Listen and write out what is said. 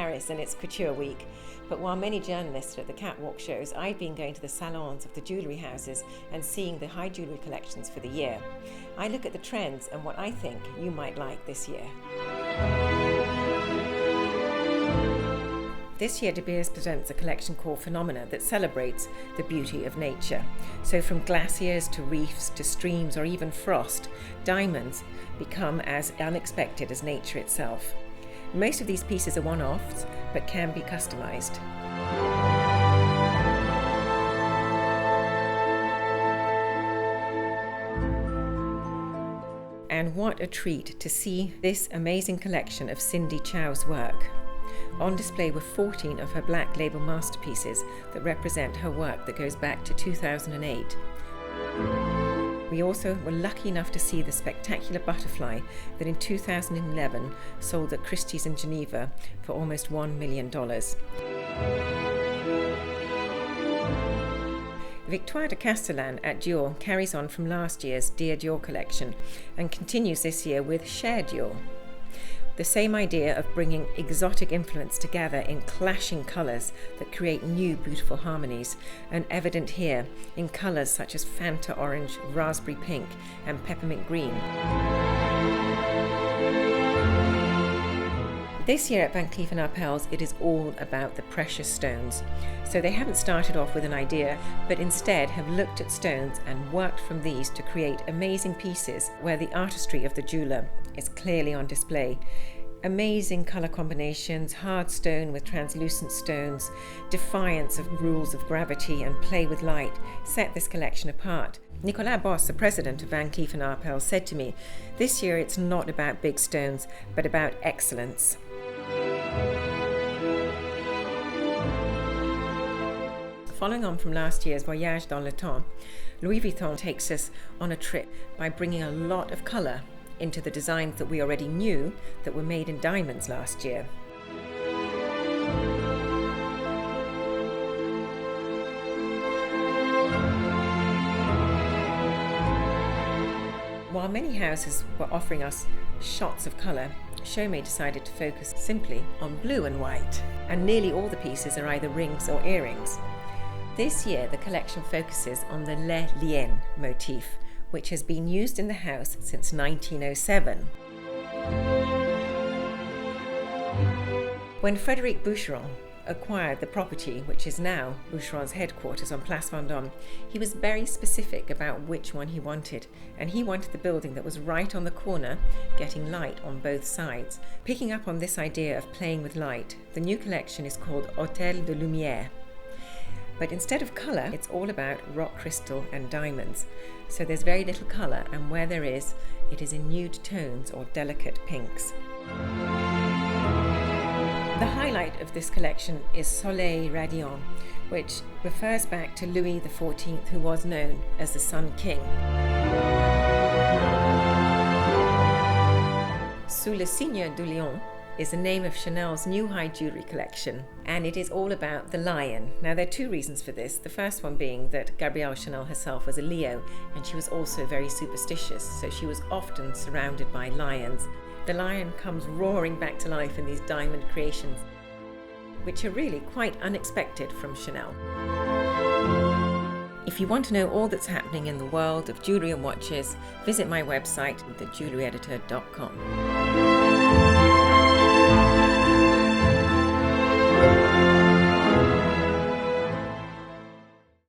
Paris and it's couture week, but while many journalists are at the catwalk shows, I've been going to the salons of the jewellery houses and seeing the high jewellery collections for the year. I look at the trends and what I think you might like this year. This year, De Beers presents a collection called Phenomena that celebrates the beauty of nature. So from glaciers to reefs to streams or even frost, diamonds become as unexpected as nature itself. Most of these pieces are one-offs, but can be customized. And what a treat to see this amazing collection of Cindy Chao's work. On display were 14 of her black label masterpieces that represent her work that goes back to 2008. We also were lucky enough to see the spectacular butterfly that in 2011 sold at Christie's in Geneva for almost $1 million. Victoire de Castellane at Dior carries on from last year's Dear Dior collection and continues this year with Cher Dior. The same idea of bringing exotic influence together in clashing colours that create new beautiful harmonies, and evident here in colours such as Fanta orange, raspberry pink and peppermint green. This year at Van Cleef Arpels, it is all about the precious stones. So they haven't started off with an idea, but instead have looked at stones and worked from these to create amazing pieces where the artistry of the jeweller is clearly on display. Amazing colour combinations, hard stone with translucent stones, defiance of rules of gravity and play with light set this collection apart. Nicolas Boss, the president of Van Cleef Arpels, said to me, "This year it's not about big stones, but about excellence." Following on from last year's Voyage dans le temps, Louis Vuitton takes us on a trip by bringing a lot of colour into the designs that we already knew that were made in diamonds last year. While many houses were offering us shots of colour, Chaumet decided to focus simply on blue and white, and nearly all the pieces are either rings or earrings. This year the collection focuses on the Le Lien motif, which has been used in the house since 1907. When Frédéric Boucheron acquired the property, which is now Boucheron's headquarters on Place Vendôme, he was very specific about which one he wanted, and he wanted the building that was right on the corner, getting light on both sides. Picking up on this idea of playing with light, the new collection is called Hôtel de Lumière. But instead of colour, it's all about rock crystal and diamonds. So there's very little colour, and where there is, it is in nude tones or delicate pinks. The highlight of this collection is Soleil Radiant, which refers back to Louis XIV, who was known as the Sun King. Sous le signe du lion is the name of Chanel's new high jewellery collection, and it is all about the lion. Now there are two reasons for this. The first one being that Gabrielle Chanel herself was a Leo, and she was also very superstitious, so she was often surrounded by lions. The lion comes roaring back to life in these diamond creations, which are really quite unexpected from Chanel. If you want to know all that's happening in the world of jewellery and watches, visit my website, thejewelleryeditor.com.